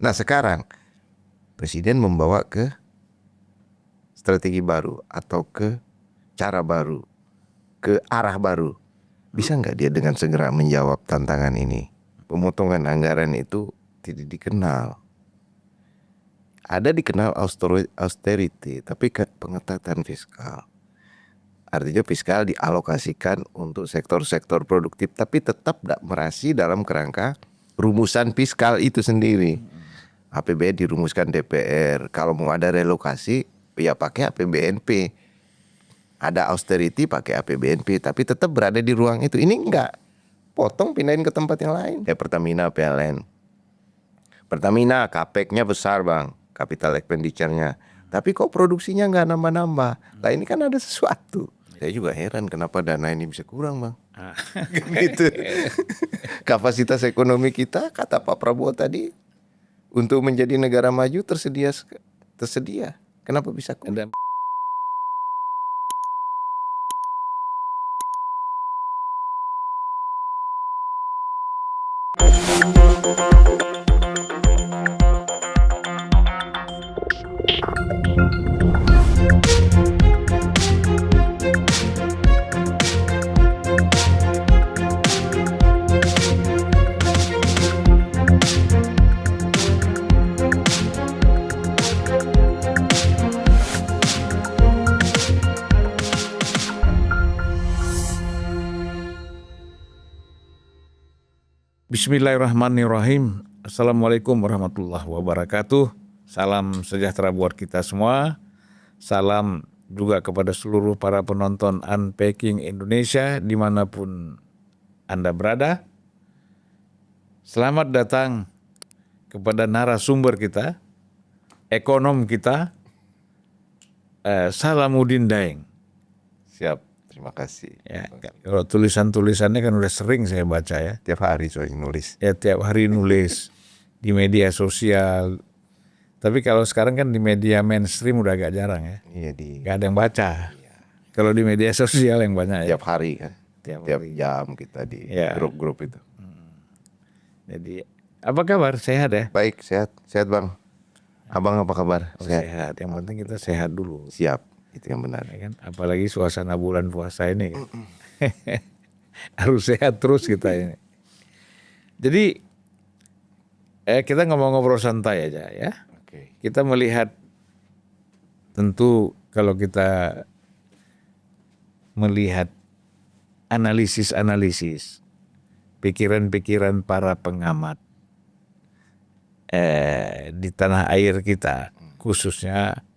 Nah sekarang Presiden membawa ke strategi baru atau ke cara baru, ke arah baru. Bisa nggak dia dengan segera menjawab tantangan ini? Pemotongan anggaran itu tidak dikenal. Ada dikenal austerity, tapi pengetatan fiskal. Artinya fiskal dialokasikan untuk sektor-sektor produktif, tapi tetap masih dalam kerangka rumusan fiskal itu sendiri. APBN dirumuskan DPR. Kalau mau ada relokasi, ya pakai APBNP. Ada austerity pakai APBNP, tapi tetap berada di ruang itu. Ini enggak, potong pindahin ke tempat yang lain. Pertamina PLN. Pertamina CAPEX-nya besar bang, capital expenditure-nya. Tapi kok produksinya nggak nambah-nambah? Nah ini kan ada sesuatu. Saya juga heran kenapa dana ini bisa kurang bang. Gitu. Kapasitas ekonomi kita kata Pak Prabowo tadi untuk menjadi negara maju tersedia. Kenapa bisa kurang? Bismillahirrahmanirrahim. Assalamualaikum warahmatullahi wabarakatuh. Salam sejahtera buat kita semua. Salam juga kepada seluruh para penonton Unpacking Indonesia dimanapun Anda berada. Selamat datang kepada narasumber kita, ekonom kita, Salamuddin Daeng. Siap. Terima kasih. Ya, kalau tulisan-tulisannya kan udah sering saya baca ya. Tiap hari soalnya nulis. Ya tiap hari nulis di media sosial. Tapi kalau sekarang kan di media mainstream udah agak jarang ya. Iya Gak ada yang baca. Iya. Kalau di media sosial yang banyak ya. Tiap hari kan. Tiap jam kita di grup-grup itu. Jadi apa kabar? Sehat ya? Baik, sehat bang. Abang apa kabar? Sehat. Yang penting kita sehat dulu. Siap. Itu yang benar. Ya kan? Apalagi suasana bulan puasa ini kan. Harus sehat terus kita ini. Jadi kita ngobrol santai aja ya. Oke. Kita melihat, tentu kalau kita melihat analisis, pikiran-pikiran para pengamat di tanah air kita, khususnya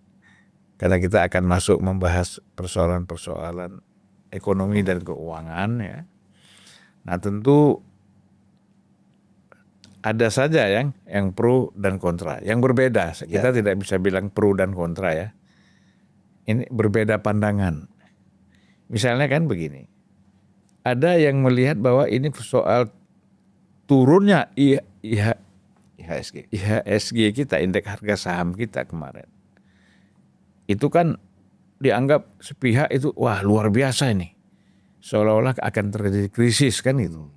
karena kita akan masuk membahas persoalan-persoalan ekonomi dan keuangan ya. Nah tentu ada saja yang pro dan kontra, yang berbeda. Kita tidak bisa bilang pro dan kontra ya. Ini berbeda pandangan. Misalnya kan begini, ada yang melihat bahwa ini soal turunnya IHSG kita, indeks harga saham kita kemarin. Itu kan dianggap sepihak itu wah luar biasa ini. Seolah-olah akan terjadi krisis kan itu.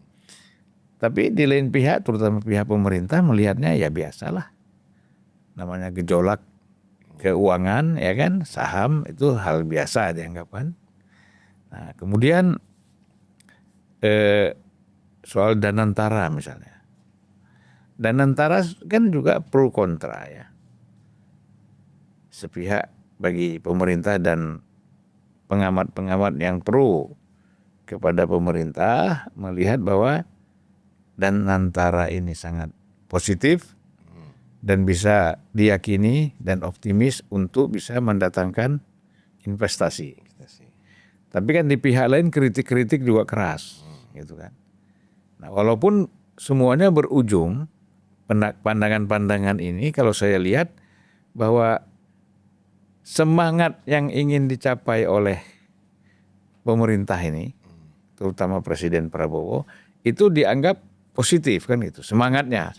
Tapi di lain pihak, terutama pihak pemerintah melihatnya ya biasalah. Namanya gejolak keuangan ya kan, saham itu hal biasa dianggapkan. Nah kemudian soal Danantara misalnya. Danantara kan juga pro kontra ya. Sepihak bagi pemerintah dan pengamat-pengamat yang pro kepada pemerintah melihat bahwa Danantara ini sangat positif dan bisa diyakini dan optimis untuk bisa mendatangkan investasi. Tapi kan di pihak lain kritik-kritik juga keras, gitu kan. Nah, walaupun semuanya berujung pandangan-pandangan ini, kalau saya lihat bahwa semangat yang ingin dicapai oleh pemerintah ini, terutama Presiden Prabowo, itu dianggap positif kan gitu, semangatnya.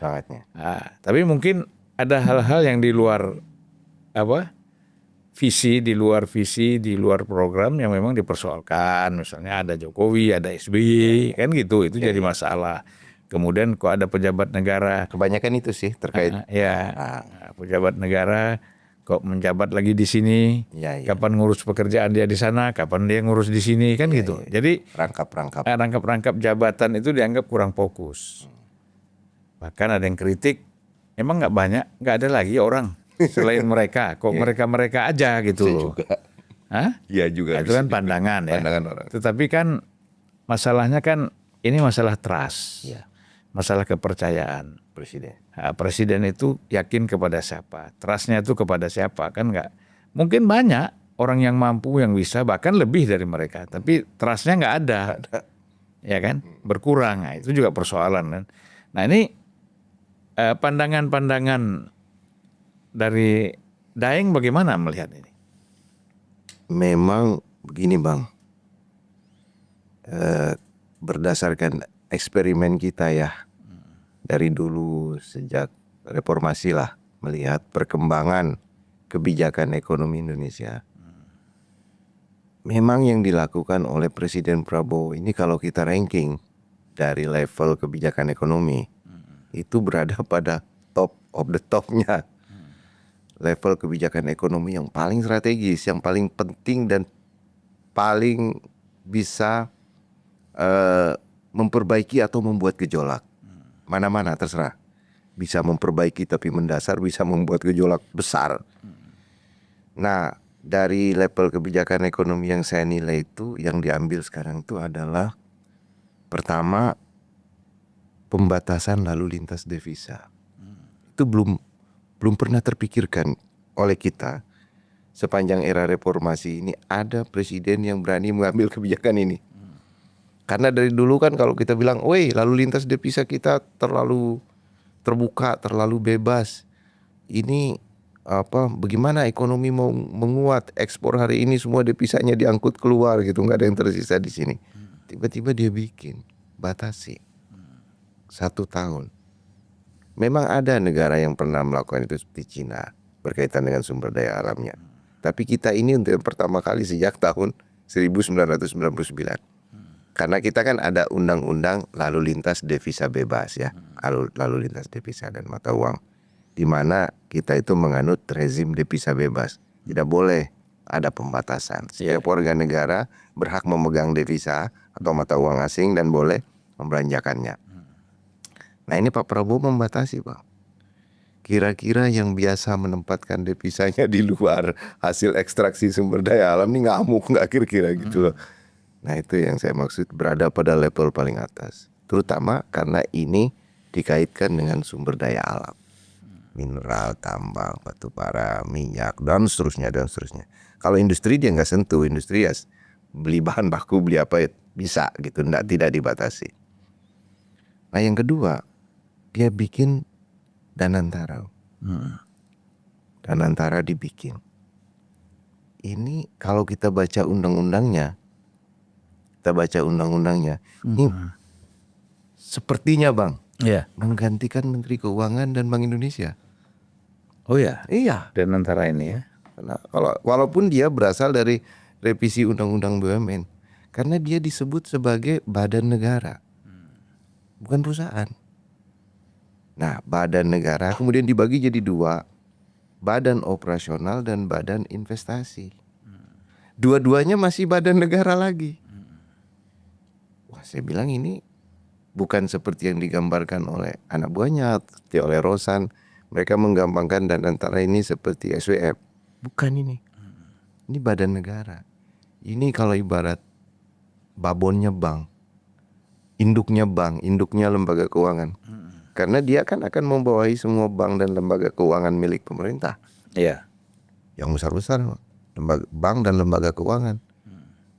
Nah, tapi mungkin ada hal-hal yang di luar visi, di luar program yang memang dipersoalkan. Misalnya ada Jokowi, ada SBY, kan gitu, itu jadi masalah. Kemudian kok ada pejabat negara, Kebanyakan itu sih terkait. pejabat negara kok menjabat lagi di sini, Ya, ya. kapan ngurus pekerjaan dia di sana, kapan dia ngurus di sini, kan gitu. Jadi Rangkap-rangkap. rangkap-rangkap jabatan itu dianggap kurang fokus. Bahkan ada yang kritik, emang nggak ada lagi orang selain mereka, kok mereka aja gitu loh. Juga. Hah? Iya juga. Itu kan pandangan ya. Pandangan orang. Tetapi kan masalahnya kan ini masalah trust, Iya. masalah kepercayaan. Presiden. Nah, presiden itu yakin kepada siapa, trustnya itu kepada siapa, kan nggak mungkin banyak orang yang mampu yang bisa bahkan lebih dari mereka, tapi trustnya nggak ada, ya kan, berkurang. Nah, itu juga persoalan kan. Nah ini pandangan-pandangan dari Daeng bagaimana melihat ini? Memang begini Bang, berdasarkan eksperimen kita ya, dari dulu sejak reformasi lah, melihat perkembangan kebijakan ekonomi Indonesia. Memang yang dilakukan oleh Presiden Prabowo ini kalau kita ranking dari level kebijakan ekonomi, itu berada pada top of the topnya. Level kebijakan ekonomi yang paling strategis, yang paling penting dan paling bisa memperbaiki atau membuat gejolak. Mana-mana terserah. Bisa memperbaiki tapi mendasar, bisa membuat gejolak besar. Nah, dari level kebijakan ekonomi yang saya nilai itu, yang diambil sekarang itu adalah pertama, pembatasan lalu lintas devisa. Itu belum pernah terpikirkan oleh kita sepanjang era reformasi ini ada presiden yang berani mengambil kebijakan ini. Karena dari dulu kan kalau kita bilang, "Woi, lalu lintas devisa kita terlalu terbuka, terlalu bebas. Ini bagaimana ekonomi mau menguat, ekspor hari ini semua devisanya diangkut keluar gitu, nggak ada yang tersisa di sini." Tiba-tiba dia bikin batasi 1 tahun. Memang ada negara yang pernah melakukan itu seperti Cina berkaitan dengan sumber daya alamnya. Tapi kita ini untuk yang pertama kali sejak tahun 1999. Karena kita kan ada undang-undang lalu lintas devisa bebas ya, lalu lintas devisa dan mata uang, di mana kita itu menganut rezim devisa bebas. Tidak boleh ada pembatasan. Setiap warga negara berhak memegang devisa atau mata uang asing dan boleh membelanjakannya. Nah ini Pak Prabowo membatasi Pak. Kira-kira yang biasa menempatkan devisanya di luar hasil ekstraksi sumber daya alam ini ngamuk nggak kira-kira gitu loh. Nah itu yang saya maksud berada pada level paling atas. Terutama karena ini dikaitkan dengan sumber daya alam. Mineral, tambang, batu bara, minyak, dan seterusnya, dan seterusnya. Kalau industri dia nggak sentuh, industri ya beli bahan baku, beli apa ya bisa gitu, tidak dibatasi. Nah yang kedua, dia bikin Danantara. Danantara dibikin. Ini kalau kita baca undang-undangnya, ini sepertinya Bang, menggantikan Menteri Keuangan dan Bank Indonesia. Oh ya, Iya. dan antara ini ya. Karena walaupun dia berasal dari revisi Undang-Undang BUMN, karena dia disebut sebagai badan negara, bukan perusahaan. Nah, badan negara kemudian dibagi jadi dua, badan operasional dan badan investasi. Dua-duanya masih badan negara lagi. Wah, saya bilang ini bukan seperti yang digambarkan oleh anak buahnya, seperti oleh Rosan. Mereka menggampangkan dan antara ini seperti SWF. Bukan ini. Ini badan negara. Ini kalau ibarat babonnya bank, induknya lembaga keuangan. Karena dia kan akan membawahi semua bank dan lembaga keuangan milik pemerintah. Iya. Yang besar-besar, bank dan lembaga keuangan.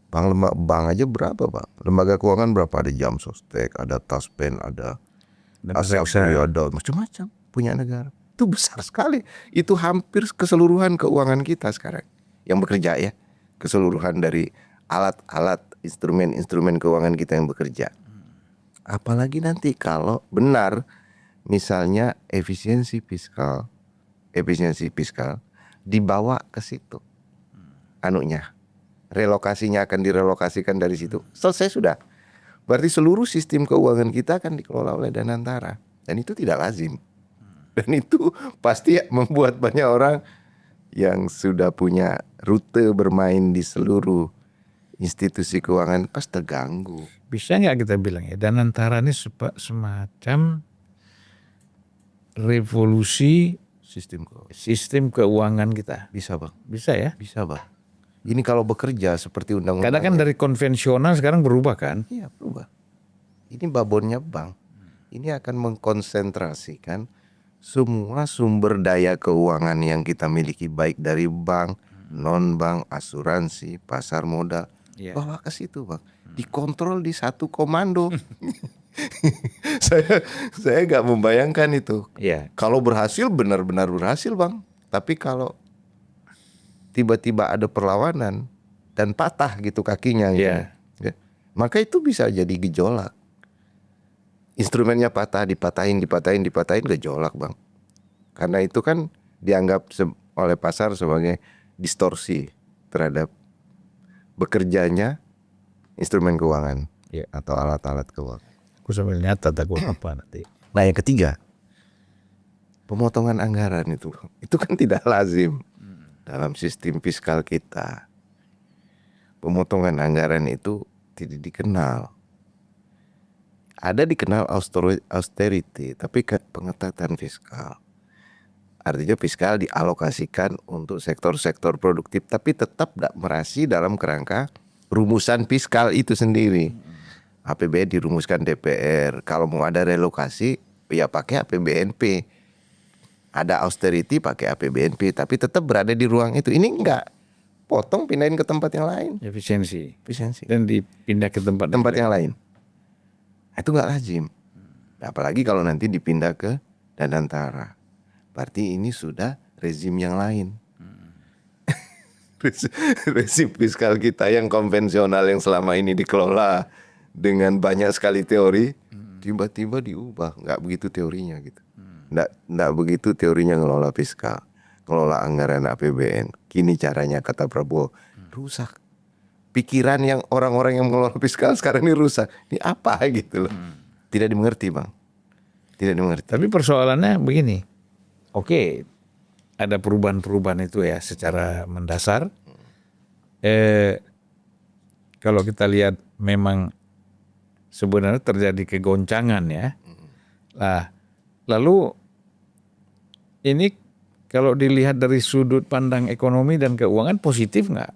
Bank aja berapa Pak? Lembaga keuangan berapa? Ada Jam Sostek, ada Taspen, ada Asia, ada macam-macam punya negara. Itu besar sekali. Itu hampir keseluruhan keuangan kita sekarang yang bekerja ya. Keseluruhan dari alat-alat, instrumen keuangan kita yang bekerja. Apalagi nanti kalau benar misalnya efisiensi fiskal dibawa ke situ. Relokasinya akan direlokasikan dari situ. Selesai sudah. Berarti seluruh sistem keuangan kita akan dikelola oleh Danantara. Dan itu tidak lazim. Dan itu pasti membuat banyak orang yang sudah punya rute bermain di seluruh institusi keuangan pas terganggu. Bisa nggak kita bilang ya, Danantara ini semacam revolusi sistem keuangan kita. Bisa bang, Bisa ya? bisa bang. Ini kalau bekerja seperti undang-undang. Kadang kan dari konvensional sekarang berubah kan? Iya berubah. Ini babonnya bank. Ini akan mengkonsentrasikan semua sumber daya keuangan yang kita miliki, baik dari bank, non bank, asuransi, pasar modal, Iya. bawa ke situ bang. Dikontrol di satu komando. saya nggak membayangkan itu. Iya. Kalau berhasil benar-benar berhasil bang. Tapi kalau tiba-tiba ada perlawanan dan patah gitu kakinya, gitu, Iya. ya, maka itu bisa jadi gejolak. Instrumennya patah, dipatahin, gejolak bang. Karena itu kan dianggap oleh pasar sebagai distorsi terhadap bekerjanya instrumen keuangan, Iya. atau alat-alat keuangan. Aku sambil nyata takut apa nanti. Nah yang ketiga, pemotongan anggaran itu kan tidak lazim dalam sistem fiskal kita. Pemotongan anggaran itu tidak dikenal. Ada dikenal austerity, tapi pengetatan fiskal. Artinya fiskal dialokasikan untuk sektor-sektor produktif, tapi tetap merasi dalam kerangka rumusan fiskal itu sendiri. APBN dirumuskan DPR. Kalau mau ada relokasi, ya pakai APBNP. Ada austerity pakai APBNP, tapi tetap berada di ruang itu. Ini enggak, potong pindahin ke tempat yang lain. Efisiensi. Efisiensi. Dan dipindah ke tempat yang lain. Itu enggak lazim. Apalagi kalau nanti dipindah ke Danantara. Berarti ini sudah rezim yang lain. Rezim fiskal kita yang konvensional yang selama ini dikelola dengan banyak sekali teori, tiba-tiba diubah. Enggak begitu teorinya gitu. Enggak begitu teorinya ngelola fiskal, ngelola anggaran APBN. Kini caranya, kata Prabowo, rusak. Pikiran yang orang-orang yang mengelola fiskal sekarang ini rusak. Ini apa gitu loh. Tidak dimengerti bang. Tidak dimengerti. Tapi persoalannya begini. Oke, ada perubahan-perubahan itu ya secara mendasar. Kalau kita lihat memang sebenarnya terjadi kegoncangan ya. Nah, lalu ini kalau dilihat dari sudut pandang ekonomi dan keuangan, positif nggak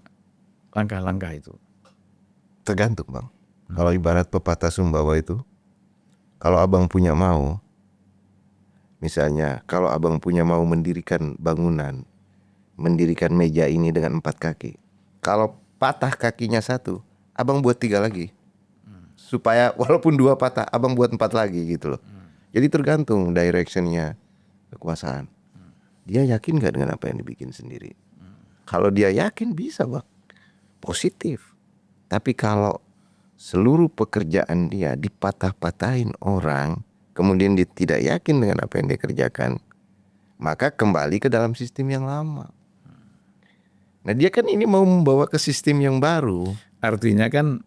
langkah-langkah itu? Tergantung bang. Kalau ibarat pepatah Sumbawa itu, kalau abang punya mau, misalnya kalau abang punya mau mendirikan bangunan, mendirikan meja ini dengan 4 kaki, kalau patah kakinya 1, abang buat 3 lagi, supaya walaupun 2 patah, abang buat 4 lagi gitu loh. Jadi tergantung directionnya kekuasaan. Dia yakin gak dengan apa yang dibikin sendiri? Kalau dia yakin bisa bang, positif. Tapi kalau seluruh pekerjaan dia dipatah-patahin orang, kemudian dia tidak yakin dengan apa yang dia kerjakan, maka kembali ke dalam sistem yang lama. Nah dia kan ini mau membawa ke sistem yang baru. Artinya kan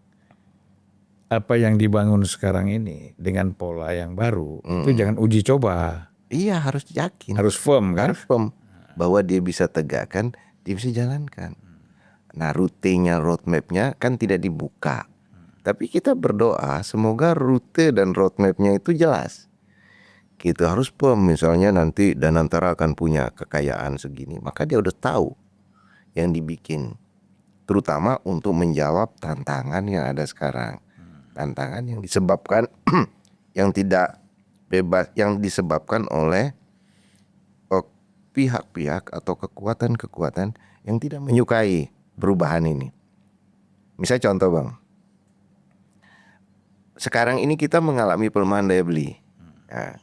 apa yang dibangun sekarang ini dengan pola yang baru, itu jangan uji coba. Iya harus yakin. Harus firm kan? Harus firm bahwa dia bisa tegakkan, dia bisa jalankan. Nah rutenya, roadmapnya kan tidak dibuka. Tapi kita berdoa semoga rute dan roadmapnya itu jelas. Kita harus firm, misalnya nanti Danantara akan punya kekayaan segini, maka dia udah tahu yang dibikin. Terutama untuk menjawab tantangan yang ada sekarang. Tantangan yang disebabkan yang tidak bebas, yang disebabkan oleh pihak-pihak atau kekuatan-kekuatan yang tidak menyukai perubahan ini. Misalnya contoh bang, sekarang ini kita mengalami pelemahan daya beli. Nah,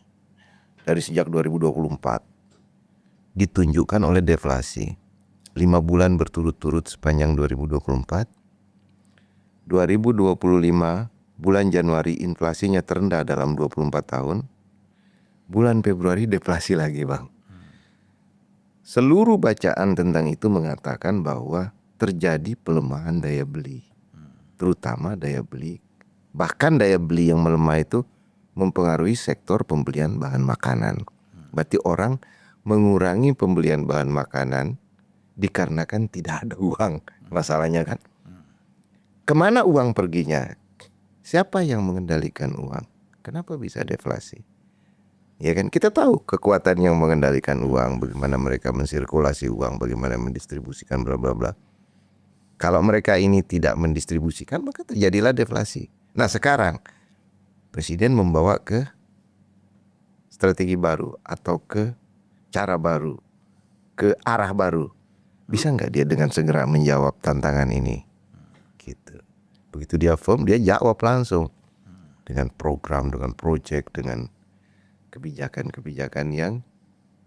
dari sejak 2024 ditunjukkan oleh deflasi 5 bulan berturut-turut sepanjang 2024. 2025 bulan Januari inflasinya terendah dalam 24 tahun. Bulan Februari deflasi lagi bang. Seluruh bacaan tentang itu mengatakan bahwa terjadi pelemahan daya beli, terutama daya beli Bahkan daya beli yang melemah itu mempengaruhi sektor pembelian bahan makanan. Berarti orang mengurangi pembelian bahan makanan dikarenakan tidak ada uang. Masalahnya kan, kemana uang perginya? Siapa yang mengendalikan uang? Kenapa bisa deflasi? Ya kan, kita tahu kekuatan yang mengendalikan uang, bagaimana mereka mensirkulasi uang, bagaimana mendistribusikan bla bla bla. Kalau mereka ini tidak mendistribusikan, maka terjadilah deflasi. Nah sekarang Presiden membawa ke strategi baru atau ke cara baru, ke arah baru. Bisa nggak dia dengan segera menjawab tantangan ini? Gitu. Begitu dia firm, dia jawab langsung dengan program, dengan project, dengan kebijakan-kebijakan yang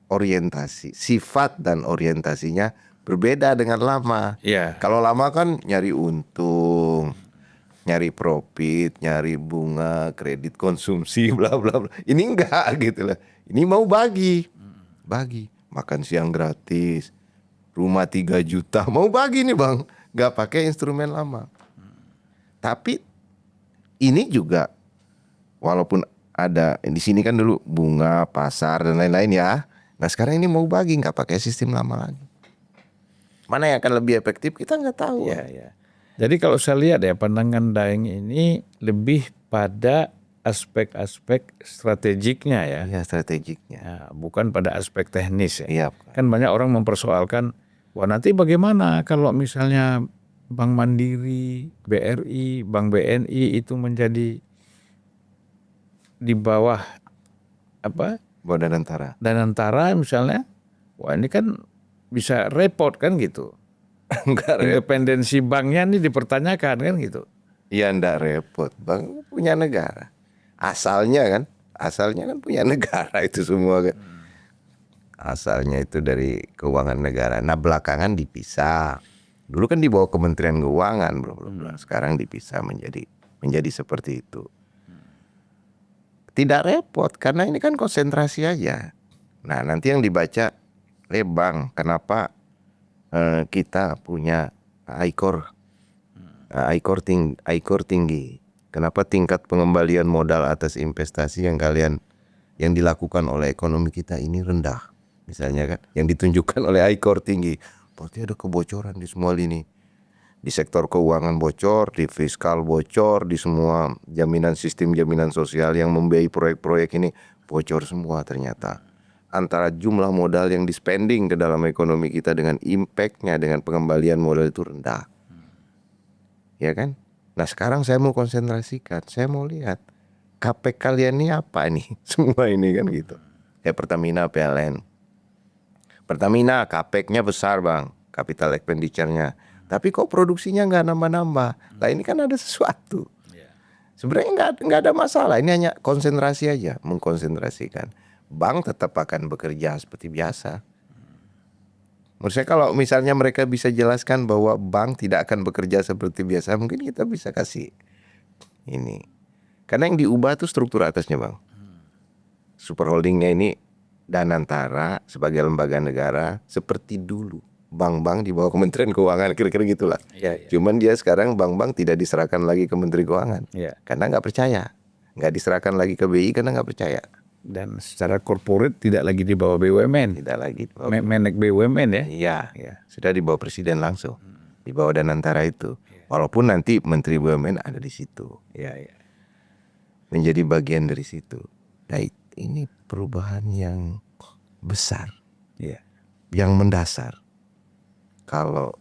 orientasi, sifat dan orientasinya berbeda dengan lama. Ya. Kalau lama kan nyari untung, nyari profit, nyari bunga, kredit konsumsi, bla bla bla. Ini enggak gitu lah. Ini mau bagi makan siang gratis, rumah 3 juta, mau bagi nih bang, nggak pakai instrumen lama. Tapi ini juga walaupun ada di sini kan dulu bunga, pasar dan lain-lain ya. Nah sekarang ini mau bagi nggak pakai sistem lama lagi. Mana yang akan lebih efektif kita nggak tahu. Ya, ya. Jadi kalau saya lihat ya pandangan Daeng ini lebih pada aspek-aspek strategiknya ya. Iya strategiknya. Ya, bukan pada aspek teknis ya. Iya. Kan banyak orang mempersoalkan, wah nanti bagaimana kalau misalnya Bank Mandiri, BRI, Bank BNI itu menjadi di bawah apa? Danantara. Danantara misalnya, wah ini kan bisa repot kan gitu. Enggak repot. Independensi banknya ini dipertanyakan kan gitu. Iya enggak repot. Bang punya negara. Asalnya kan punya negara itu semua kan. Asalnya itu dari keuangan negara. Nah belakangan dipisah. Dulu kan di bawah Kementerian Keuangan, bro. Sekarang dipisah menjadi seperti itu. Tidak repot karena ini kan konsentrasi aja. Nah nanti yang dibaca, bang, kenapa kita punya ICOR tinggi? Kenapa tingkat pengembalian modal atas investasi yang dilakukan oleh ekonomi kita ini rendah? Misalnya kan, yang ditunjukkan oleh ICOR tinggi. Berarti ada kebocoran di semua lini. Di sektor keuangan bocor, di fiskal bocor, di semua sistem jaminan sosial yang membiayai proyek-proyek ini bocor semua ternyata. Antara jumlah modal yang di-spending ke dalam ekonomi kita dengan impact-nya, dengan pengembalian modal itu rendah. Ya kan? Nah sekarang saya mau konsentrasikan, saya mau lihat CAPEX kalian ini apa nih? Semua ini kan gitu. Kayak Pertamina, PLN. Pertamina CAPEX-nya besar bang, capital expenditure-nya. Tapi kok produksinya nggak nambah-nambah? Lah ini kan ada sesuatu. Sebenarnya nggak ada masalah. Ini hanya konsentrasi aja, mengkonsentrasikan. Bank tetap akan bekerja seperti biasa. Menurut saya kalau misalnya mereka bisa jelaskan bahwa bank tidak akan bekerja seperti biasa, mungkin kita bisa kasih ini. Karena yang diubah tuh struktur atasnya bang. Super holdingnya ini Danantara sebagai lembaga negara seperti dulu. Bank-bank di bawah Kementerian Keuangan, kira-kira gitulah. Ya, ya. Cuman dia sekarang bank-bank tidak diserahkan lagi ke Menteri Keuangan. Ya. Karena nggak percaya. Nggak diserahkan lagi ke BI karena nggak percaya. Dan secara korporat tidak lagi di bawah BUMN. Tidak lagi. Menek BUMN ya. Iya, Ya. sudah di bawah Presiden langsung. Di bawah Danantara itu. Walaupun nanti Menteri BUMN ada di situ. Ya, ya. Menjadi bagian dari situ. Nah, ini perubahan yang besar. Ya. Yang mendasar. Kalau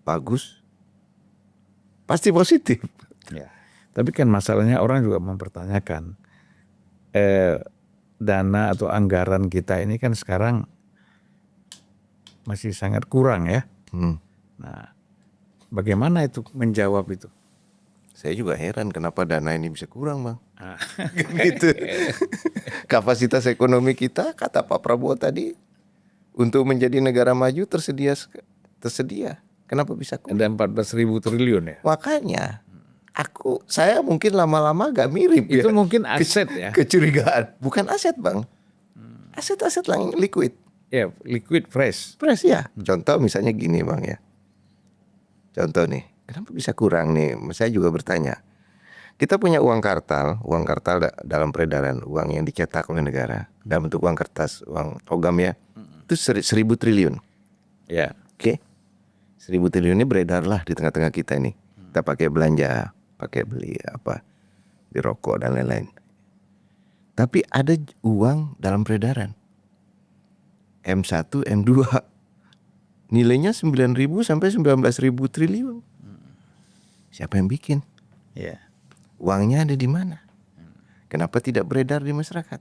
bagus, pasti positif. Ya. Tapi kan masalahnya orang juga mempertanyakan dana atau anggaran kita ini kan sekarang masih sangat kurang ya. Nah, bagaimana itu menjawab itu? Saya juga heran kenapa dana ini bisa kurang bang. Gitu. Kapasitas ekonomi kita kata Pak Prabowo tadi untuk menjadi negara maju tersedia. Kenapa bisa kurang? Ada 14.000 triliun ya. Makanya saya mungkin lama-lama agak mirip Itu ya. mungkin aset ya. Kecurigaan. Bukan aset bang. Aset-aset yang liquid. Ya, liquid fresh. Fresh ya. Contoh misalnya gini bang ya. Contoh nih. Kenapa bisa kurang nih? Saya juga bertanya. Kita punya uang kartal dalam peredaran, uang yang dicetak oleh negara dalam bentuk uang kertas, uang logam ya. Itu 1.000 triliun. Ya. Oke. 1.000 triliun ini beredarlah di tengah-tengah kita ini. Kita pakai belanja, pakai beli apa, di rokok dan lain-lain. Tapi ada uang dalam peredaran. M1, M2. Nilainya 9.000 sampai 19.000 triliun. Siapa yang bikin? Ya. Uangnya ada di mana? Kenapa tidak beredar di masyarakat?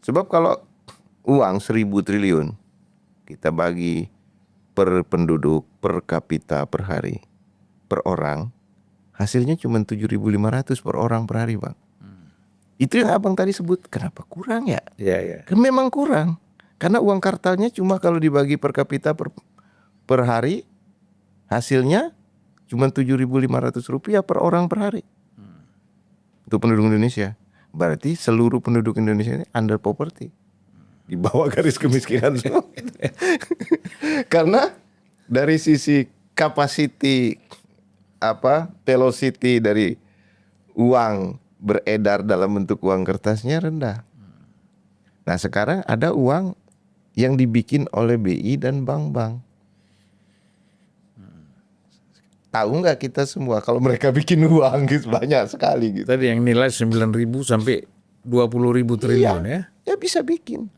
Sebab kalau uang 1.000 triliun kita bagi per penduduk, per kapita, per hari, per orang, hasilnya cuma 7.500 per orang per hari, Bang. Itu yang abang tadi sebut, kenapa kurang ya? Ya, ya. Kan memang kurang. Karena uang kartalnya cuma kalau dibagi per kapita per hari, hasilnya cuma 7.500 rupiah per orang per hari. Untuk penduduk Indonesia. Berarti seluruh penduduk Indonesia ini under poverty. Di bawah garis kemiskinan semua. Karena dari sisi capacity velocity dari uang beredar dalam bentuk uang kertasnya rendah. Nah, sekarang ada uang yang dibikin oleh BI dan bank-bank. Tahu nggak kita semua kalau mereka bikin uang gitu banyak sekali gitu. Tadi yang nilai 9.000 sampai 20.000 triliun ya. Ya bisa bikin.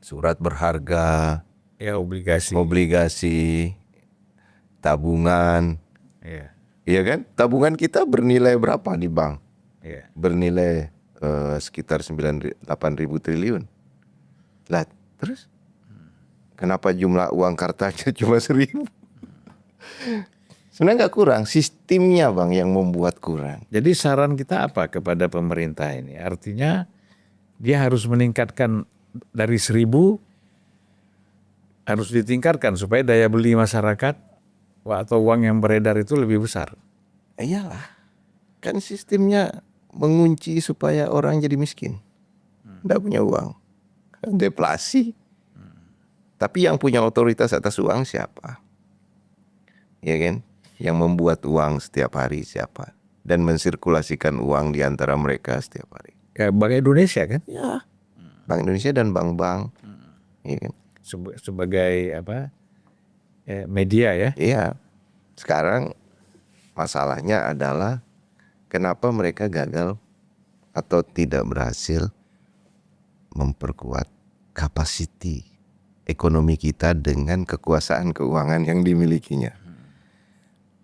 Surat berharga, Ya, obligasi, tabungan. Ya. Iya kan? Tabungan kita bernilai berapa di bank? Ya. Bernilai sekitar 8.000 triliun. Lah, terus kenapa jumlah uang kartalnya cuma 1.000? Sebenarnya nggak kurang, sistemnya Bang yang membuat kurang. Jadi saran kita apa kepada pemerintah ini? Artinya dia harus meningkatkan dari 1.000 harus ditingkatkan supaya daya beli masyarakat atau uang yang beredar itu lebih besar. Iyalah, kan sistemnya mengunci supaya orang jadi miskin, nggak punya uang, deflasi. Tapi yang punya otoritas atas uang siapa? Ya kan? Yang membuat uang setiap hari siapa? Dan mensirkulasikan uang di antara mereka setiap hari. Kayak Bank Indonesia kan? Ya, Bank Indonesia dan bank-bank, ya kan? Sebagai media ya. Iya. Sekarang masalahnya adalah kenapa mereka gagal atau tidak berhasil memperkuat kapasiti ekonomi kita dengan kekuasaan keuangan yang dimilikinya.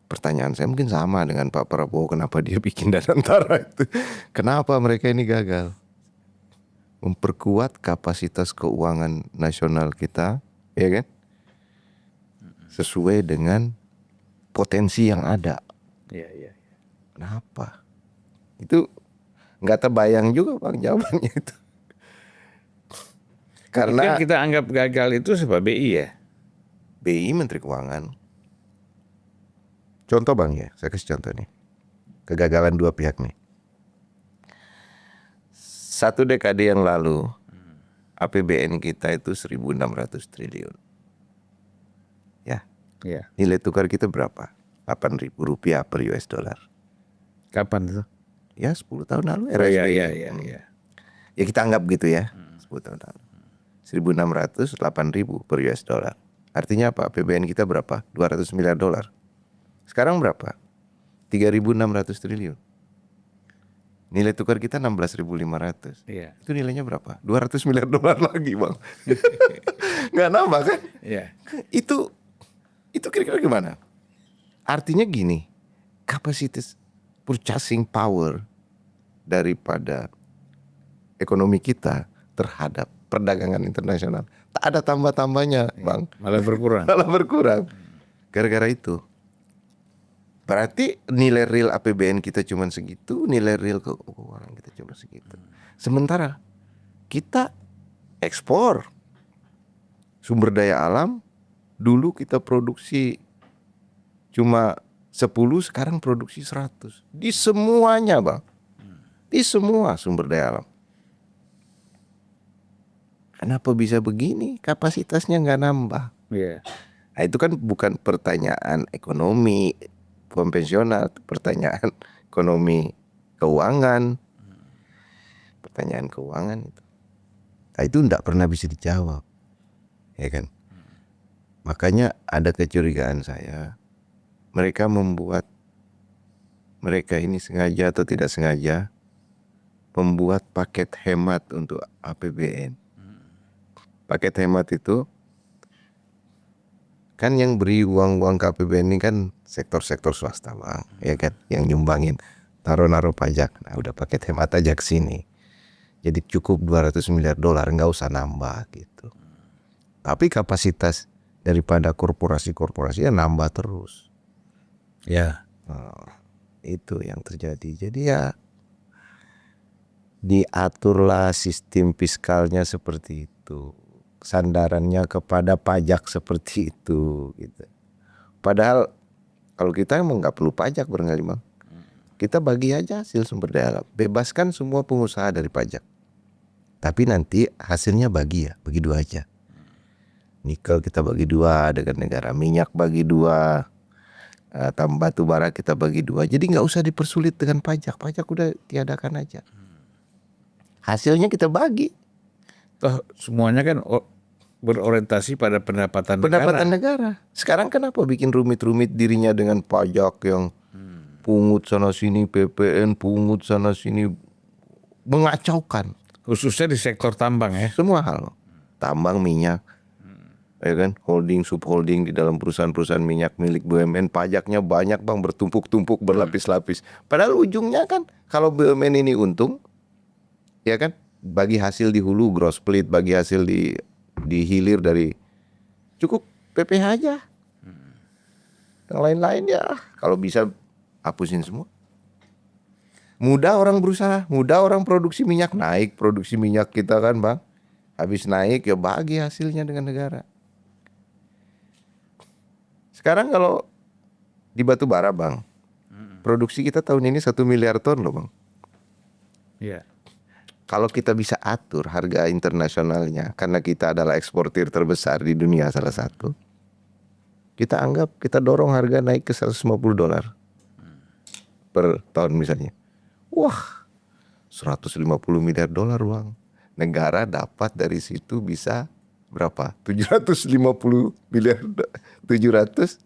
Pertanyaan saya mungkin sama dengan Pak Prabowo, kenapa dia bikin Danantara itu? Kenapa mereka ini gagal? Memperkuat kapasitas keuangan nasional kita, ya kan? Sesuai dengan potensi yang ada. Iya. Kenapa? Itu nggak terbayang juga Bang jawabannya itu. Karena Kan kita anggap gagal itu sebab BI ya. BI Menteri Keuangan. Contoh Bang ya, saya kasih contoh nih. Kegagalan dua pihak nih. 1 dekade yang lalu APBN kita itu 1.600 triliun. Ya, Iya. nilai tukar kita berapa? 8.000 rupiah per US dollar. Kapan itu? Ya 10 tahun lalu Iya. Ya kita anggap gitu ya, 10 tahun lalu. 1.600, 8.000 per US dollar. Artinya apa? APBN kita berapa? 200 miliar dolar. Sekarang berapa? 3.600 triliun. Nilai tukar kita 16.500. Iya. Itu nilainya berapa? 200 miliar dolar lagi Bang. Nggak nambah kan? Iya. Itu kira-kira gimana? Artinya gini, kapasitas purchasing power daripada ekonomi kita terhadap perdagangan internasional tak ada tambah-tambahnya Bang. Malah berkurang. Malah berkurang. Gara-gara itu. Berarti nilai real APBN kita cuma segitu, nilai real keuangan kita cuma segitu. Sementara kita ekspor sumber daya alam, dulu kita produksi cuma 10, sekarang produksi 100. Di semuanya Bang. Di semua sumber daya alam. Kenapa bisa begini? Kapasitasnya nggak nambah. Iya. Nah, itu kan bukan pertanyaan ekonomi konvensional, pertanyaan ekonomi keuangan, pertanyaan keuangan itu. Nah, itu enggak pernah bisa dijawab, ya kan? Makanya ada kecurigaan saya, mereka ini sengaja atau tidak sengaja membuat paket hemat untuk APBN. Paket hemat itu kan yang beri uang-uang ke APBN ini kan sektor-sektor swasta, Bang, ya kan, yang nyumbangin, naruh pajak. Nah, udah paket hemat aja ke sini. Jadi cukup $200 miliar, nggak usah nambah gitu. Tapi kapasitas daripada korporasi-korporasi ya nambah terus. Ya. Itu yang terjadi. Jadi ya diaturlah sistem fiskalnya seperti itu, sandarannya kepada pajak seperti itu gitu. Padahal kalau kita emang nggak perlu pajak barangkali, Bang. Kita bagi aja hasil sumber daya alam, bebaskan semua pengusaha dari pajak. Tapi nanti hasilnya bagi dua aja. Nikel kita bagi dua dengan negara, minyak bagi dua, tambah batu bara kita bagi dua. Jadi nggak usah dipersulit dengan pajak udah tiadakan aja. Hasilnya kita bagi. Toh semuanya kan berorientasi pada pendapatan negara. Sekarang kenapa bikin rumit-rumit dirinya dengan pajak yang pungut sana sini, PPN pungut sana sini, mengacaukan. Khususnya di sektor tambang ya. Semua hal, tambang, minyak, ya kan, holding, subholding di dalam perusahaan-perusahaan minyak milik BUMN, pajaknya banyak, Bang, bertumpuk-tumpuk, berlapis-lapis. Padahal ujungnya kan kalau BUMN ini untung, ya kan, bagi hasil di hulu gross split, bagi hasil di hilir dari cukup PPh aja. Yang lain-lain ya kalau bisa hapusin semua. Mudah orang berusaha, mudah orang produksi minyak, naik produksi minyak kita kan, Bang. Habis naik ya bagi hasilnya dengan negara. Sekarang kalau di batu bara, Bang, produksi kita tahun ini 1 miliar ton loh, Bang. Iya. Kalau kita bisa atur harga internasionalnya, karena kita adalah eksportir terbesar di dunia salah satu, kita anggap, kita dorong harga naik ke $150 per ton misalnya. Wah, $150 miliar, Bang. Negara dapat dari situ bisa berapa? 750 miliar, 700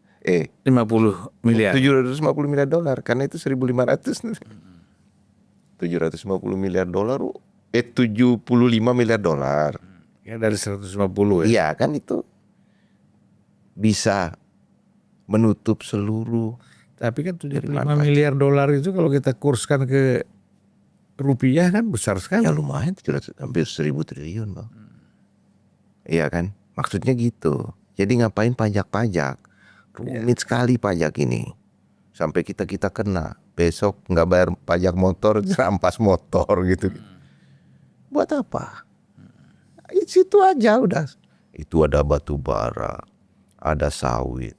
$50 miliar. $750 miliar, karena itu 1.500. $750 miliar, 75 miliar dolar. Ya dari 150 ya. Iya kan, itu bisa menutup seluruh. Tapi kan 75 miliar dolar itu kalau kita kurskan ke rupiah kan besar sekali. Ya lumayan, 700, hampir 1.000 triliun, Bang. Iya kan, maksudnya gitu. Jadi ngapain pajak-pajak? Rumit sekali pajak ini. Sampai kita kena. Besok nggak bayar pajak motor, rampas motor gitu. Buat apa? Itu aja udah. Itu ada batu bara, ada sawit.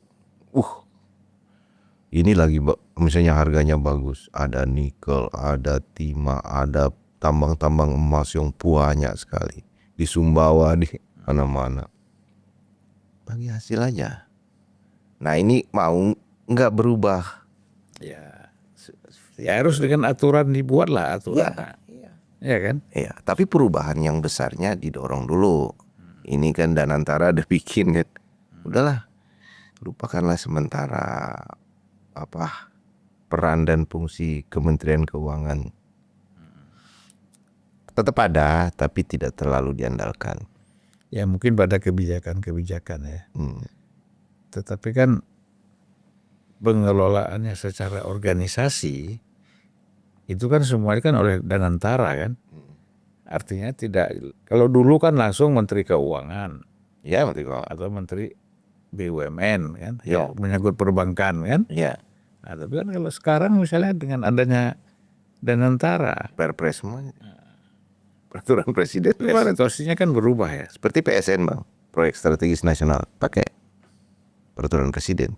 Ini lagi misalnya harganya bagus. Ada nikel, ada timah, ada tambang-tambang emas yang banyak sekali. Di Sumbawa, di mana-mana. Bagi hasil aja. Nah ini mau nggak berubah? Ya harus dengan aturan dibuat lah aturan. Iya kan? Iya, tapi perubahan yang besarnya didorong dulu. Ini kan Danantara udah bikin kan. Udahlah, lupakanlah sementara peran dan fungsi Kementerian Keuangan. Tetap ada, tapi tidak terlalu diandalkan. Ya mungkin pada kebijakan-kebijakan ya. Tetapi kan pengelolaannya secara organisasi itu kan semuanya kan oleh Danantara kan. Artinya tidak, kalau dulu kan langsung Menteri Keuangan, Ya, Menteri Keuangan atau Menteri BUMN kan, Ya. menyangkut perbankan kan. Ya, Nah, tapi kan kalau sekarang misalnya dengan adanya Danantara, Perpres semuanya. Peraturan Presiden. situasinya kan berubah ya. Seperti PSN, Bang, proyek strategis nasional, pakai peraturan Presiden.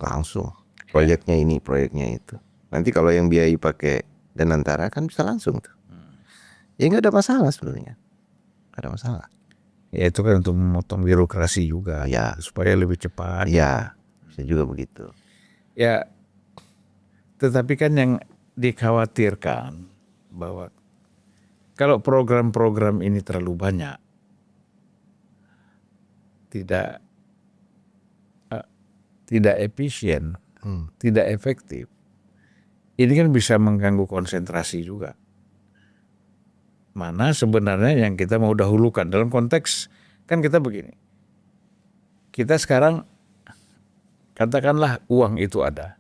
Langsung proyeknya ini, proyeknya itu. Nanti kalau yang biayai pakai Danantara kan bisa langsung tuh. Ya nggak ada masalah sebenarnya, nggak ada masalah. Ya itu kan untuk memotong birokrasi juga, Ya. supaya lebih cepat. Ya, bisa juga begitu. Ya, tetapi kan yang dikhawatirkan bahwa kalau program-program ini terlalu banyak, tidak efisien, tidak efektif, ini kan bisa mengganggu konsentrasi juga. Mana sebenarnya yang kita mau dahulukan dalam konteks kan kita begini. Kita sekarang katakanlah uang itu ada.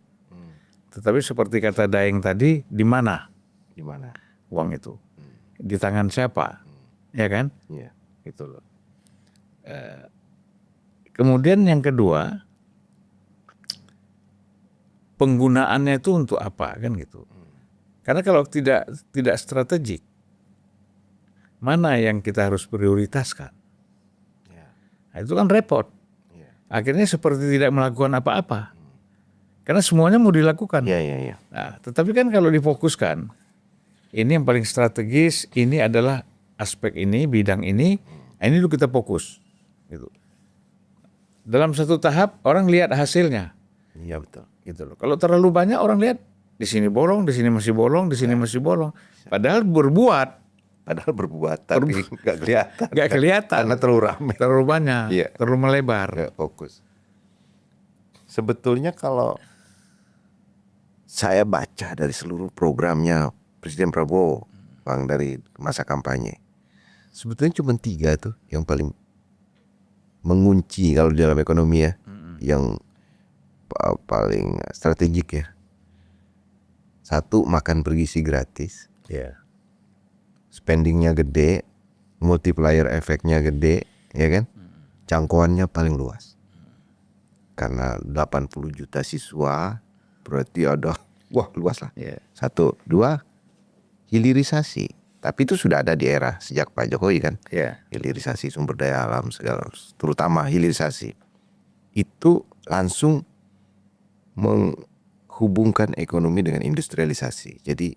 Tetapi seperti kata Daeng tadi, di mana Di mana? uang itu? Di tangan siapa? Ya kan? Iya. Gitu loh. Kemudian yang kedua, penggunaannya itu untuk apa kan gitu. Karena kalau tidak strategik, mana yang kita harus prioritaskan? Nah, itu kan repot. Akhirnya seperti tidak melakukan apa-apa. Karena semuanya mau dilakukan. Iya. Nah, tetapi kan kalau difokuskan, ini yang paling strategis, ini adalah aspek ini, bidang ini, ini dulu kita fokus. Gitu. Dalam satu tahap orang lihat hasilnya. Iya betul. Gitu loh. Kalau terlalu banyak orang lihat di sini bolong, di sini masih bolong, di sini masih bolong. Padahal berbuat Tapi nggak kelihatan. nggak kelihatan Karena terlalu ramai. terlalu banyak, Iya. terlalu melebar. Nggak fokus. Sebetulnya kalau saya baca dari seluruh programnya Presiden Prabowo, Bang, dari masa kampanye, sebetulnya cuma 3 tuh yang paling mengunci kalau di dalam ekonomi ya, yang paling strategik ya. 1, makan bergizi gratis. Iya. Spendingnya gede, multiplier efeknya gede, ya kan? Jangkauannya paling luas. Karena 80 juta siswa, berarti ada, wah luas lah. Iya. 1, 2, hilirisasi. Tapi itu sudah ada di era sejak Pak Jokowi kan. Iya. Hilirisasi sumber daya alam segala, terutama hilirisasi. Itu langsung menghubungkan ekonomi dengan industrialisasi. Jadi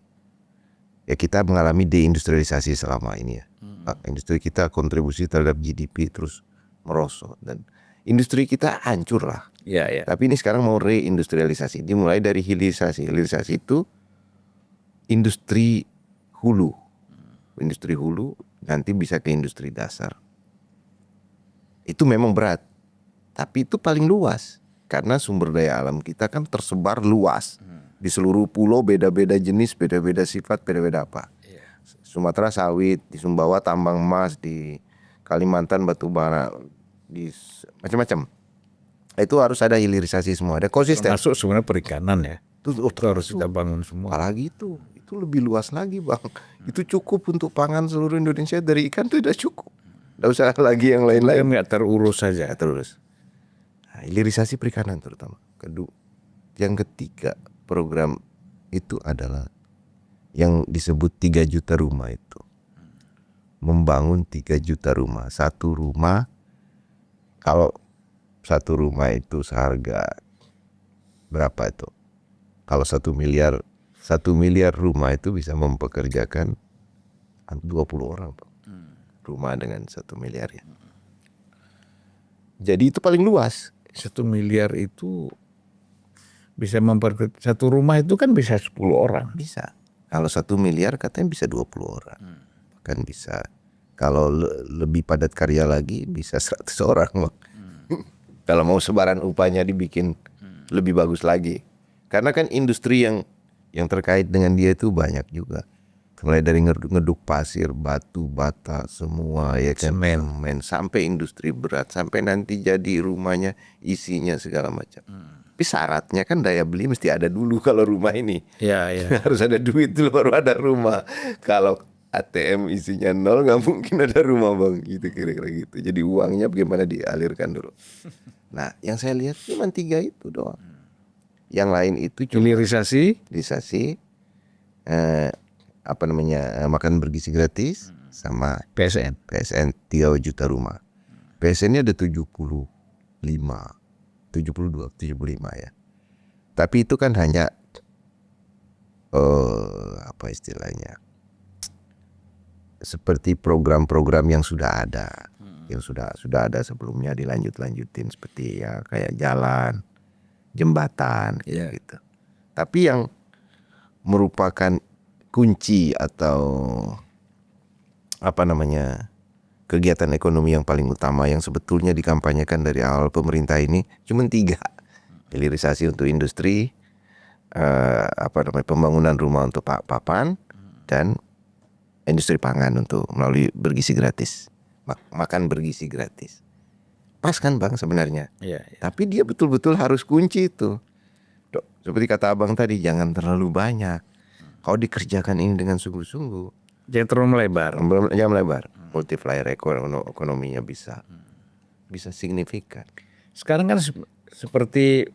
ya kita mengalami deindustrialisasi selama ini ya. Industri kita kontribusi terhadap GDP terus merosot dan industri kita hancur lah. Iya. Tapi ini sekarang mau reindustrialisasi. Dimulai dari hilirisasi. Hilirisasi itu industri hulu. Industri hulu nanti bisa ke industri dasar. Itu memang berat. Tapi itu paling luas. Karena sumber daya alam kita kan tersebar luas. Di seluruh pulau beda-beda jenis, beda-beda sifat, beda-beda apa. Sumatera sawit, di Sumbawa tambang emas, di Kalimantan batu bara, di macam-macam. Itu harus ada hilirisasi semua, ada konsisten. Termasuk sebenarnya perikanan ya. Itu Harus kita bangun semua. apalagi itu lebih luas lagi Bang. Itu cukup untuk pangan seluruh Indonesia, dari ikan itu sudah cukup. Nggak usah lagi yang Kan lain-lain. nggak terurus saja. Ya, terus. Nah, hilirisasi perikanan terutama. Yang ketiga program itu adalah yang disebut 3 juta rumah itu. Membangun 3 juta rumah. Satu rumah, kalau satu rumah itu seharga berapa itu? Kalau 1 miliar rumah itu bisa mempekerjakan 20 orang. Rumah dengan 1 miliar ya. Jadi itu paling luas. 1 miliar itu bisa satu rumah itu kan bisa 10 orang. Bisa. Kalau 1 miliar katanya bisa 20 orang. Kan bisa. Kalau lebih padat karya lagi bisa 100 orang. Kalau mau sebaran upahnya dibikin lebih bagus lagi. Karena kan industri yang terkait dengan dia itu banyak juga. Mulai dari ngeduk pasir, batu, bata, semua ya kan. Semen, sampai industri berat, sampai nanti jadi rumahnya isinya segala macam. Tapi syaratnya kan daya beli mesti ada dulu kalau rumah ini. Iya. Harus ada duit dulu baru ada rumah. Kalau ATM isinya 0 nggak mungkin ada rumah Bang. Gitu kira-kira gitu. Jadi uangnya bagaimana dialirkan dulu. Nah yang saya lihat cuma 3 itu doang. Yang lain itu cuma Hilirisasi, makan bergizi gratis sama PSN. 3 juta rumah. PSN-nya ada 75 ya. Tapi itu kan hanya apa istilahnya? Seperti program-program yang sudah ada. yang sudah ada sebelumnya dilanjutin seperti ya kayak jalan, jembatan Iya. gitu. Tapi yang merupakan kunci atau apa namanya kegiatan ekonomi yang paling utama yang sebetulnya dikampanyekan dari awal pemerintah ini cuma 3. Hilirisasi untuk industri, pembangunan rumah untuk papan, dan industri pangan untuk melalui bergizi gratis, makan bergizi gratis. Pas kan Bang sebenarnya. Iya. Tapi dia betul-betul harus kunci itu. Seperti kata Abang tadi, jangan terlalu banyak. Kalau dikerjakan ini dengan sungguh-sungguh, Jangan terlalu melebar. jangan melebar, multiplier ekonominya bisa signifikan. Sekarang kan seperti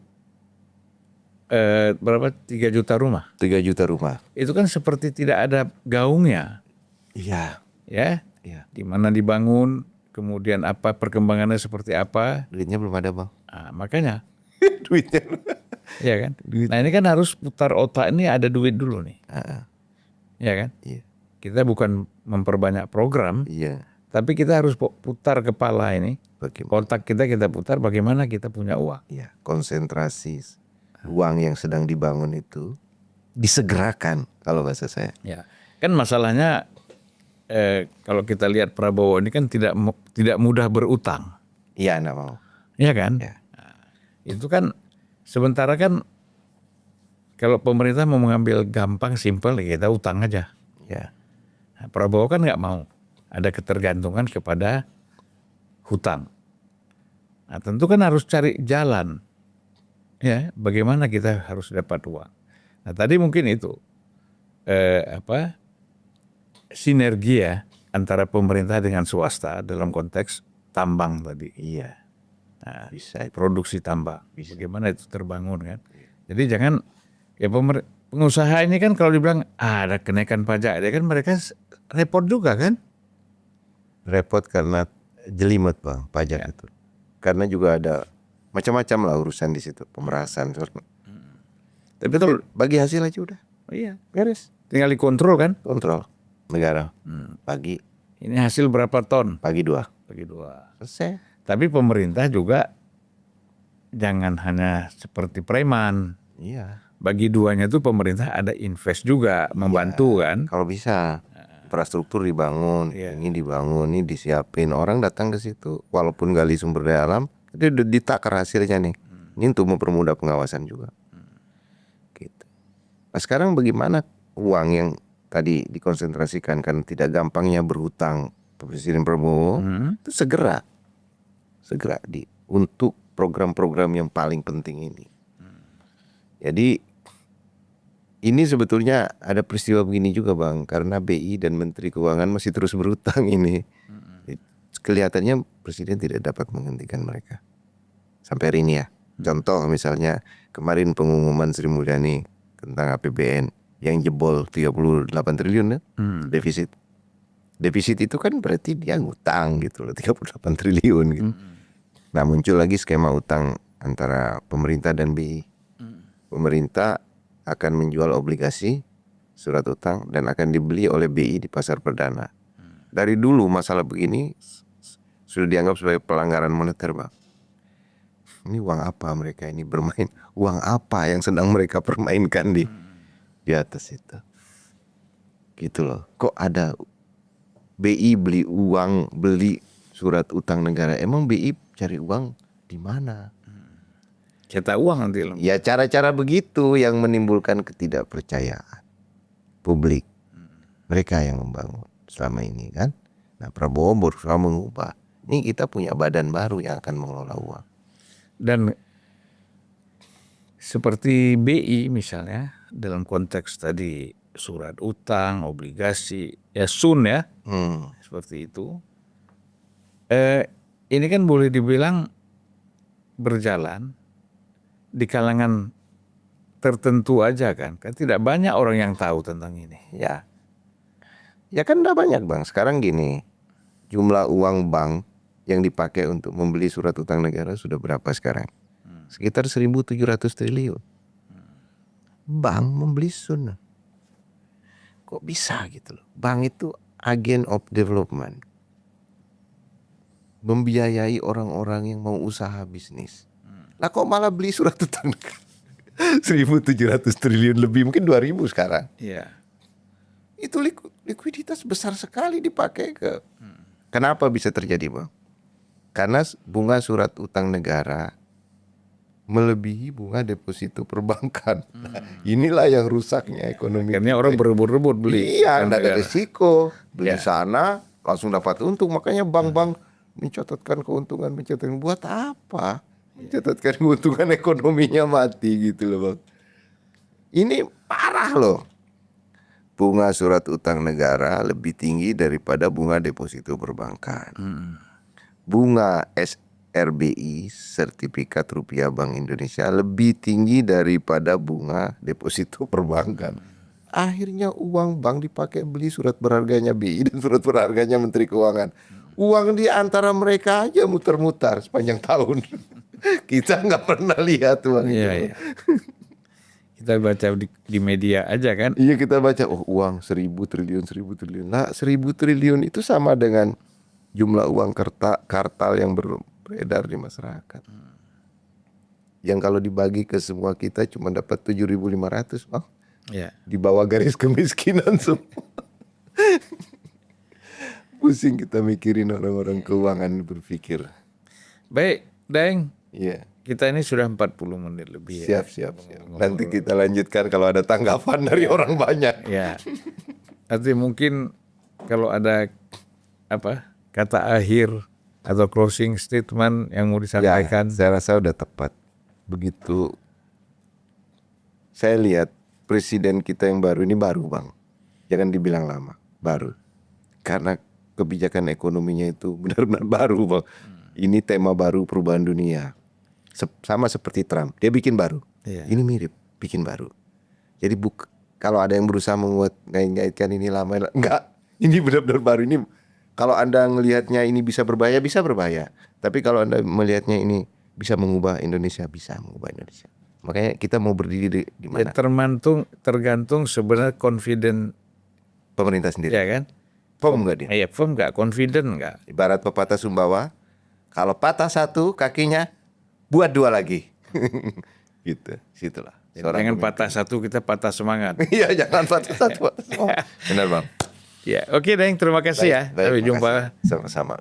berapa 3 juta rumah. 3 juta rumah. Itu kan seperti tidak ada gaungnya, Iya. ya. Iya. Di mana dibangun, kemudian apa perkembangannya seperti apa. Duitnya belum ada Bang. Nah, makanya, Duitnya. ya kan. Nah ini kan harus putar otak, ini ada duit dulu nih, ya kan. Iya. Kita bukan memperbanyak program, Iya. tapi kita harus putar kepala ini. Bagaimana? Otak kita putar bagaimana kita punya uang. Iya. Konsentrasi uang yang sedang dibangun itu disegerakan kalau bahasa saya. Ya, kan masalahnya kalau kita lihat Prabowo ini kan tidak mudah berutang, Iya, enggak mau. ya kan? Ya. Nah, itu kan sementara kan kalau pemerintah mau mengambil gampang, simpel, ya kita utang aja. Ya. Nah, Prabowo kan nggak mau, ada ketergantungan kepada hutang. Nah, tentu kan harus cari jalan, ya, bagaimana kita harus dapat uang. Nah, tadi mungkin itu sinergi ya antara pemerintah dengan swasta dalam konteks tambang tadi. Iya. Nah, Bisa. produksi tambang. Bagaimana itu terbangun kan? Jadi jangan ya pengusaha ini kan kalau dibilang ada kenaikan pajak, ya kan mereka repot juga kan? Repot karena jelimet Bang pajak itu. Karena juga ada macam-macam lah urusan di situ, pemerasan. Tapi itu bagi hasil aja udah. Oh iya, beres. Tinggal dikontrol kan? Kontrol negara. Bagi Ini hasil berapa ton? bagi 2. Bagi 2. Selesai. Tapi pemerintah juga jangan hanya seperti preman. Iya. Bagi 2-nya tuh pemerintah ada invest juga, membantu kan? Kalau bisa infrastruktur dibangun, ini dibangun, ini disiapin, orang datang ke situ walaupun gali sumber daya alam, itu udah ditakar hasilnya nih. Ini untuk mempermudah pengawasan juga. Gitu. Nah, sekarang bagaimana uang yang tadi dikonsentrasikan karena tidak gampangnya berhutang Presiden Prabowo itu segera untuk program-program yang paling penting ini. Jadi ini sebetulnya ada peristiwa begini juga Bang, karena BI dan Menteri Keuangan masih terus berhutang ini. Kelihatannya Presiden tidak dapat menghentikan mereka sampai hari ini ya. Contoh misalnya kemarin pengumuman Sri Mulyani tentang APBN yang jebol 38 triliun ya, defisit. Defisit itu kan berarti dia ngutang gitu loh, 38 triliun gitu. Nah, muncul lagi skema utang antara pemerintah dan BI. Pemerintah akan menjual obligasi surat utang dan akan dibeli oleh BI di pasar perdana. Dari dulu masalah begini sudah dianggap sebagai pelanggaran moneter Bang. Ini uang apa mereka ini bermain? Uang apa yang sedang mereka permainkan di atas itu? Gitu loh. Kok ada BI beli surat utang negara? Emang BI cari uang di mana? Cetak uang nanti. Ya cara-cara begitu yang menimbulkan ketidakpercayaan publik. Mereka yang membangun selama ini kan. Nah, Prabowo berusaha mengubah. Ini kita punya badan baru yang akan mengelola uang. Dan seperti BI misalnya dalam konteks tadi surat utang, obligasi, ya sun ya, seperti itu. Ini kan boleh dibilang berjalan di kalangan tertentu aja kan tidak banyak orang yang tahu tentang ini. Ya kan udah banyak Bang. Sekarang gini, jumlah uang bank yang dipakai untuk membeli surat utang negara sudah berapa sekarang? Sekitar 1.700 triliun. Bank membeli sun. Kok bisa gitu loh? Bank itu agen of development. membiayai orang-orang yang mau usaha bisnis. Lah kok malah beli surat utang negara 1.700 triliun lebih, mungkin 2.000 sekarang. Iya. Itu likuiditas besar sekali dipakai ke. Kenapa bisa terjadi, Bang? Karena bunga surat utang negara melebihi bunga deposito perbankan. Inilah yang rusaknya ekonomi. Akhirnya orang berebut-rebut beli. Iya, utang ada negara. risiko. Beli Ya. sana langsung dapat untung. Makanya bank-bank mencatatkan keuntungan, buat apa? Mencatatkan keuntungan, ekonominya mati gitu loh, Bang. Ini parah loh. Bunga surat utang negara lebih tinggi daripada bunga deposito perbankan. Bunga SRBI, Sertifikat Rupiah Bank Indonesia, lebih tinggi daripada bunga deposito perbankan. Akhirnya uang bank dipakai beli surat berharganya BI dan surat berharganya Menteri Keuangan. Uang di antara mereka aja muter-muter sepanjang tahun. Kita nggak pernah lihat uang itu. Iya, iya. Kita baca di media aja kan. Iya, kita baca, oh uang 1.000 triliun. Nah 1.000 triliun itu sama dengan jumlah uang kartal yang beredar di masyarakat. Yang kalau dibagi ke semua kita cuma dapat 7.500. Oh, Iya. di bawah garis kemiskinan semua. Pusing kita mikirin orang-orang keuangan berpikir. Baik, Daeng. Iya, Kita ini sudah 40 menit lebih ya. siap. Nanti kita lanjutkan kalau ada tanggapan dari orang banyak. Ya. Nanti mungkin kalau ada kata akhir atau closing statement yang mau disampaikan. Saya rasa udah tepat. Begitu saya lihat presiden kita yang baru ini baru, Bang. Jangan dibilang lama, baru. Karena kebijakan ekonominya itu benar-benar baru, Bang. Ini tema baru perubahan dunia. Sama seperti Trump, dia bikin baru. Iya. Ini mirip, bikin baru. Jadi kalau ada yang berusaha mengait-ngaitkan ini lama, enggak. Ini benar-benar baru. Ini kalau Anda melihatnya ini bisa berbahaya, bisa berbahaya. Tapi kalau Anda melihatnya ini bisa mengubah Indonesia, bisa mengubah Indonesia. Makanya kita mau berdiri di Ya, mana? tergantung sebenarnya confident Pemerintah sendiri. ya kan. Firm enggak dia? Ya firm nggak, confident nggak. Ibarat pepatah Sumbawa, kalau patah satu kakinya, buat dua lagi. Gitu, situlah. Seorang Jangan pemimpin. patah satu, kita patah semangat. Iya, jangan patah satu. Benar, Bang. Ya, oke Daeng, terima kasih ya. Sampai Baik, jumpa. makasih. Sama-sama.